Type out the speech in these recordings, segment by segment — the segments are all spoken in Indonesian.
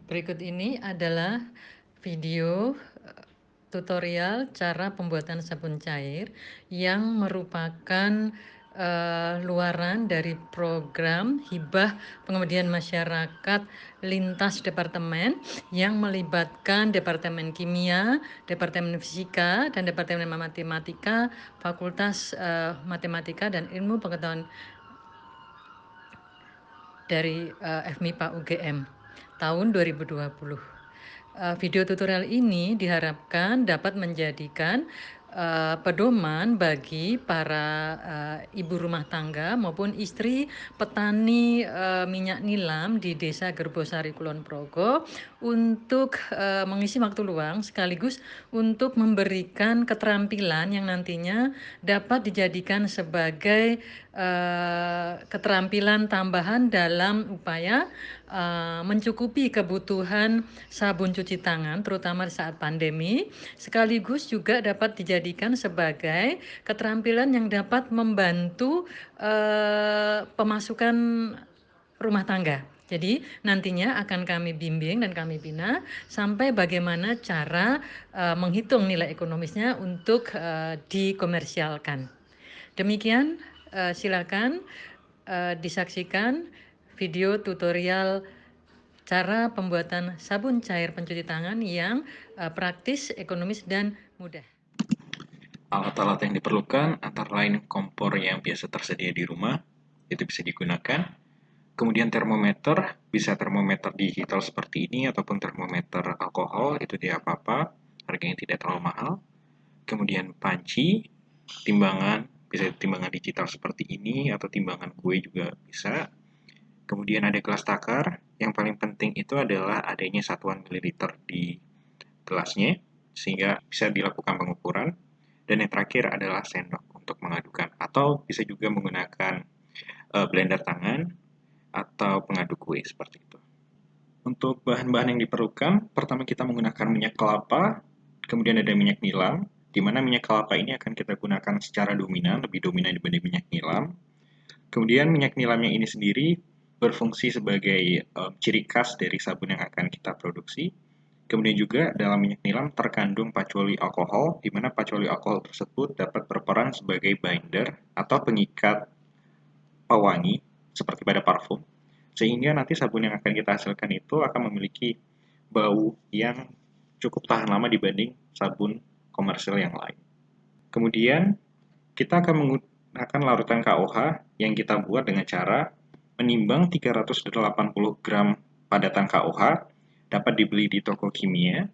Berikut ini adalah video tutorial cara pembuatan sabun cair yang merupakan luaran dari program hibah pengabdian masyarakat lintas departemen yang melibatkan Departemen Kimia, Departemen Fisika, dan Departemen Matematika, Fakultas Matematika dan Ilmu Pengetahuan dari FMIPA UGM tahun 2020. Video tutorial ini diharapkan dapat menjadikan pedoman bagi para ibu rumah tangga maupun istri petani minyak nilam di Desa Gerbosari Kulon Progo untuk mengisi waktu luang sekaligus untuk memberikan keterampilan yang nantinya dapat dijadikan sebagai keterampilan tambahan dalam upaya mencukupi kebutuhan sabun cuci tangan terutama saat pandemi, sekaligus juga dapat dijadikan sebagai keterampilan yang dapat membantu pemasukan rumah tangga. Jadi nantinya akan kami bimbing dan kami bina sampai bagaimana cara menghitung nilai ekonomisnya untuk dikomersialkan. Demikian, silakan disaksikan video tutorial cara pembuatan sabun cair pencuci tangan yang praktis, ekonomis, dan mudah. Alat-alat yang diperlukan antara lain kompor yang biasa tersedia di rumah, itu bisa digunakan. Kemudian termometer, bisa termometer digital seperti ini ataupun termometer alkohol, itu tidak apa-apa, harganya tidak terlalu mahal. Kemudian panci, timbangan, bisa timbangan digital seperti ini atau timbangan kue juga bisa. Kemudian ada gelas takar, yang paling penting itu adalah adanya satuan mililiter di gelasnya, sehingga bisa dilakukan pengukuran. Dan yang terakhir adalah sendok untuk mengadukan, atau bisa juga menggunakan blender tangan atau pengaduk kue seperti itu. Untuk bahan-bahan yang diperlukan, pertama kita menggunakan minyak kelapa, kemudian ada minyak nilam, di mana minyak kelapa ini akan kita gunakan secara dominan, lebih dominan dibanding minyak nilam. Kemudian minyak nilamnya ini sendiri berfungsi sebagai ciri khas dari sabun yang akan kita produksi. Kemudian juga dalam minyak nilam terkandung patchouli alkohol, di mana patchouli alkohol tersebut dapat berperan sebagai binder atau pengikat pewangi seperti pada parfum, sehingga nanti sabun yang akan kita hasilkan itu akan memiliki bau yang cukup tahan lama dibanding sabun komersil yang lain. Kemudian kita akan menggunakan larutan KOH yang kita buat dengan cara menimbang 380 gram padatan KOH, dapat dibeli di toko kimia,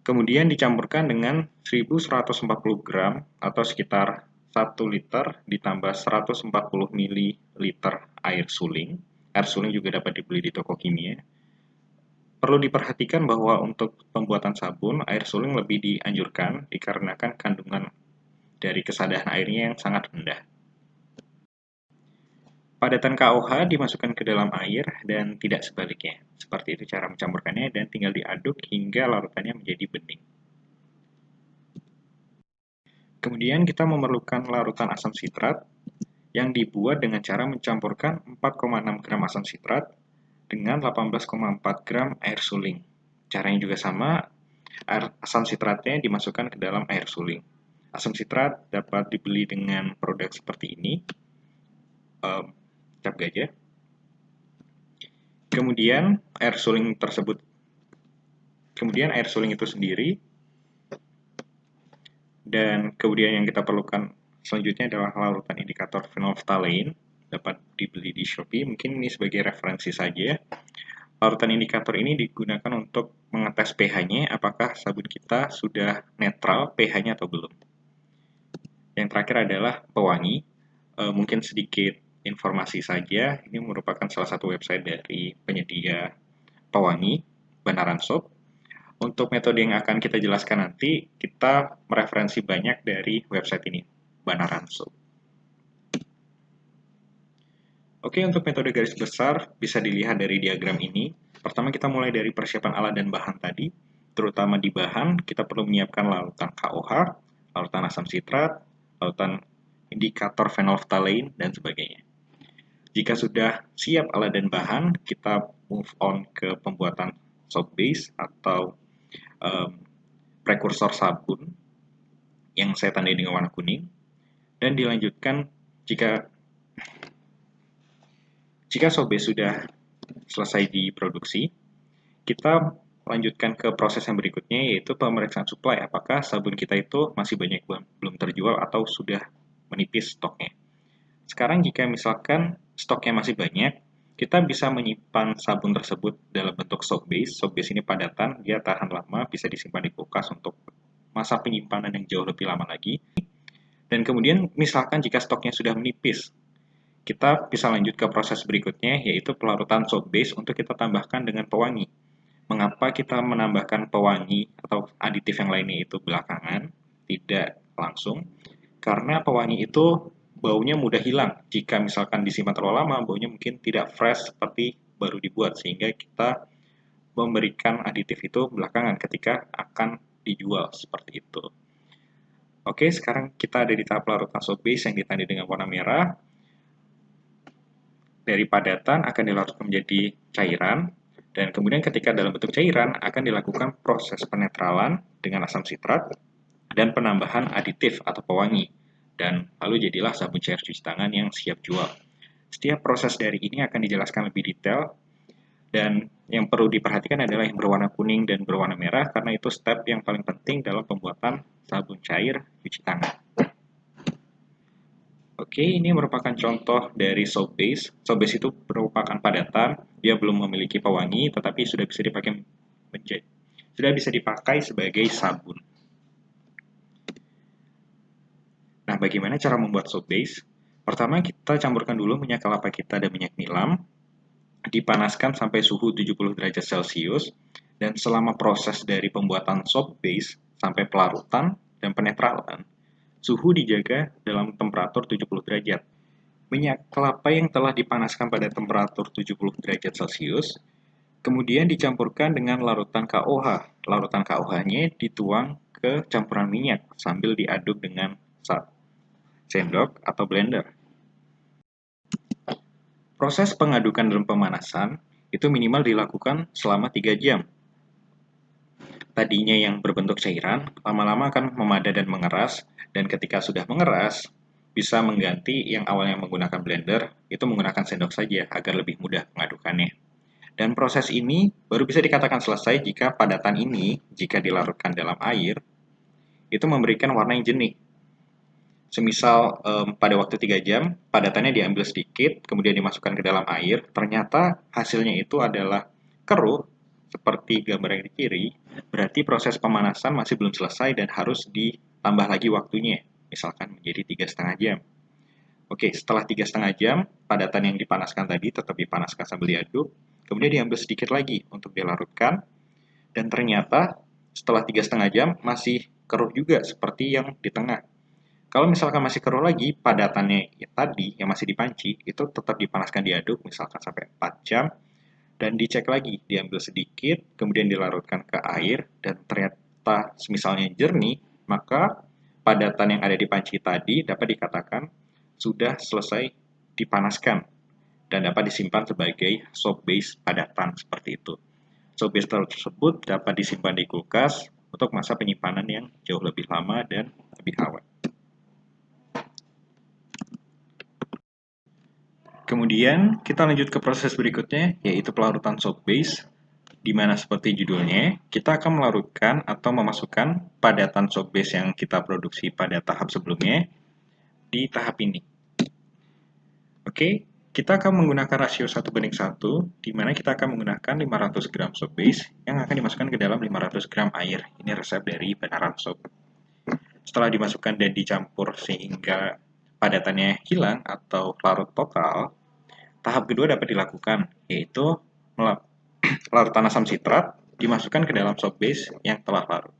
kemudian dicampurkan dengan 1140 gram atau sekitar 1 liter ditambah 140 ml air suling. Air suling juga dapat dibeli di toko kimia. Perlu diperhatikan bahwa untuk pembuatan sabun, air suling lebih dianjurkan dikarenakan kandungan dari kesadaran airnya yang sangat rendah. Padatan KOH dimasukkan ke dalam air dan tidak sebaliknya. Seperti itu cara mencampurkannya dan tinggal diaduk hingga larutannya menjadi bening. Kemudian kita memerlukan larutan asam sitrat yang dibuat dengan cara mencampurkan 4,6 gram asam sitrat dengan 18,4 gram air suling. Caranya juga sama, asam sitratnya dimasukkan ke dalam air suling. Asam sitrat dapat dibeli dengan produk seperti ini, cap gajah. Kemudian air suling itu sendiri, dan kemudian yang kita perlukan selanjutnya adalah larutan indikator phenolphthalein, dapat dibeli di Shopee. Mungkin ini sebagai referensi saja. Larutan indikator ini digunakan untuk mengetes pH-nya, apakah sabun kita sudah netral pH-nya atau belum. Yang terakhir adalah pewangi. Mungkin sedikit informasi saja, ini merupakan salah satu website dari penyedia pewangi, Banaran Soap. Untuk metode yang akan kita jelaskan nanti, kita mereferensi banyak dari website ini, Banaran Soap. Oke, untuk metode garis besar bisa dilihat dari diagram ini. Pertama kita mulai dari persiapan alat dan bahan tadi. Terutama di bahan, kita perlu menyiapkan larutan KOH, larutan asam sitrat, larutan indikator phenolphthalein, dan sebagainya. Jika sudah siap alat dan bahan, kita move on ke pembuatan soap base atau prekursor sabun yang saya tandai dengan warna kuning, dan dilanjutkan jika soap base sudah selesai diproduksi, kita lanjutkan ke proses yang berikutnya, yaitu pemeriksaan supply. Apakah sabun kita itu masih banyak belum terjual atau sudah menipis stoknya. Sekarang jika misalkan stoknya masih banyak, kita bisa menyimpan sabun tersebut dalam bentuk soap base. Soap base ini padatan, dia tahan lama, bisa disimpan di kulkas untuk masa penyimpanan yang jauh lebih lama lagi. Dan kemudian misalkan jika stoknya sudah menipis, kita bisa lanjut ke proses berikutnya, yaitu pelarutan soap base untuk kita tambahkan dengan pewangi. Mengapa kita menambahkan pewangi atau aditif yang lainnya itu belakangan, tidak langsung? Karena pewangi itu baunya mudah hilang. Jika misalkan disimpan terlalu lama, baunya mungkin tidak fresh seperti baru dibuat, sehingga kita memberikan aditif itu belakangan ketika akan dijual, seperti itu. Oke, sekarang kita ada di tahap larutan soap base yang ditandai dengan warna merah. Dari padatan akan dilarutkan menjadi cairan, dan kemudian ketika dalam bentuk cairan akan dilakukan proses penetralan dengan asam sitrat dan penambahan aditif atau pewangi, dan lalu jadilah sabun cair cuci tangan yang siap jual. Setiap proses dari ini akan dijelaskan lebih detail, dan yang perlu diperhatikan adalah yang berwarna kuning dan berwarna merah, karena itu step yang paling penting dalam pembuatan sabun cair cuci tangan. Oke, ini merupakan contoh dari soap base. Soap base itu merupakan padatan, dia belum memiliki pewangi, tetapi sudah bisa dipakai sebagai sabun. Nah, bagaimana cara membuat soap base? Pertama, kita campurkan dulu minyak kelapa kita dan minyak nilam, dipanaskan sampai suhu 70 derajat Celcius, dan selama proses dari pembuatan soap base sampai pelarutan dan penetralan, suhu dijaga dalam temperatur 70 derajat. Minyak kelapa yang telah dipanaskan pada temperatur 70 derajat Celcius, kemudian dicampurkan dengan larutan KOH. Larutan KOH-nya dituang ke campuran minyak sambil diaduk dengan sendok atau blender. Proses pengadukan dan pemanasan itu minimal dilakukan selama 3 jam. Tadinya yang berbentuk cairan, lama-lama akan memadat dan mengeras, dan ketika sudah mengeras, bisa mengganti yang awalnya menggunakan blender, itu menggunakan sendok saja agar lebih mudah mengadukannya. Dan proses ini baru bisa dikatakan selesai jika padatan ini, jika dilarutkan dalam air, itu memberikan warna yang jernih. Semisal pada waktu 3 jam, padatannya diambil sedikit, kemudian dimasukkan ke dalam air, ternyata hasilnya itu adalah keruh, seperti gambar yang di kiri, berarti proses pemanasan masih belum selesai dan harus ditambah lagi waktunya, misalkan menjadi 3,5 jam. Oke, setelah 3,5 jam, padatan yang dipanaskan tadi tetap dipanaskan sambil diaduk, kemudian diambil sedikit lagi untuk dilarutkan, dan ternyata setelah 3,5 jam masih keruh juga seperti yang di tengah. Kalau misalkan masih keruh lagi, padatannya tadi yang masih dipanci, itu tetap dipanaskan diaduk, misalkan sampai 4 jam, dan dicek lagi, diambil sedikit, kemudian dilarutkan ke air, dan ternyata misalnya jernih, maka padatan yang ada di panci tadi dapat dikatakan sudah selesai dipanaskan, dan dapat disimpan sebagai soap base padatan seperti itu. Soap base tersebut dapat disimpan di kulkas untuk masa penyimpanan yang jauh lebih lama dan lebih awet. Kemudian kita lanjut ke proses berikutnya, yaitu pelarutan soap base, di mana seperti judulnya, kita akan melarutkan atau memasukkan padatan soap base yang kita produksi pada tahap sebelumnya di tahap ini. Oke, kita akan menggunakan rasio 1:1, di mana kita akan menggunakan 500 gram soap base yang akan dimasukkan ke dalam 500 gram air. Ini resep dari Benaran Soap. Setelah dimasukkan dan dicampur sehingga padatannya hilang atau larut total, tahap kedua dapat dilakukan, yaitu larutan asam sitrat dimasukkan ke dalam soap base yang telah larut.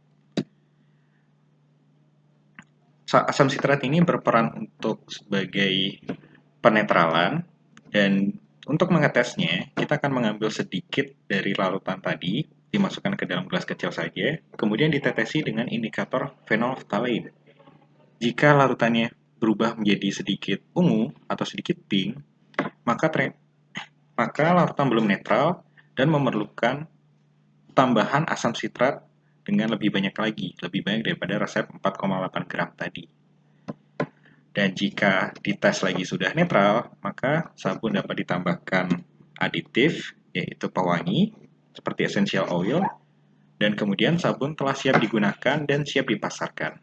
Asam sitrat ini berperan untuk sebagai penetralan, dan untuk mengetesnya, kita akan mengambil sedikit dari larutan tadi, dimasukkan ke dalam gelas kecil saja, kemudian ditetesi dengan indikator phenolphthalein. Jika larutannya berubah menjadi sedikit ungu atau sedikit pink, maka maka larutan belum netral dan memerlukan tambahan asam sitrat dengan lebih banyak lagi, lebih banyak daripada resep 4,8 gram tadi. Dan jika dites lagi sudah netral, maka sabun dapat ditambahkan aditif, yaitu pewangi, seperti essential oil, dan kemudian sabun telah siap digunakan dan siap dipasarkan.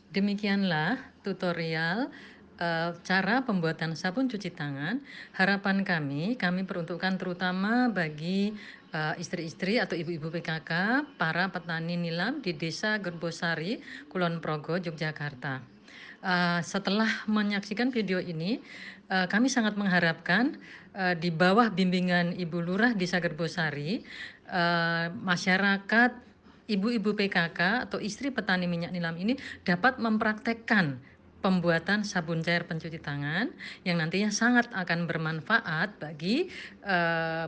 Demikianlah tutorial cara pembuatan sabun cuci tangan. Harapan kami peruntukkan terutama bagi istri-istri atau ibu-ibu PKK, para petani nilam di Desa Gerbosari, Kulon Progo, Yogyakarta. Setelah menyaksikan video ini, kami sangat mengharapkan di bawah bimbingan Ibu Lurah Desa Gerbosari, masyarakat ibu-ibu PKK atau istri petani minyak nilam ini dapat mempraktekkan pembuatan sabun cair pencuci tangan yang nantinya sangat akan bermanfaat bagi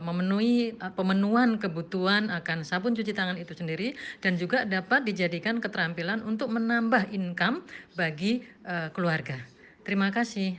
memenuhi pemenuhan kebutuhan akan sabun cuci tangan itu sendiri, dan juga dapat dijadikan keterampilan untuk menambah income bagi keluarga. Terima kasih.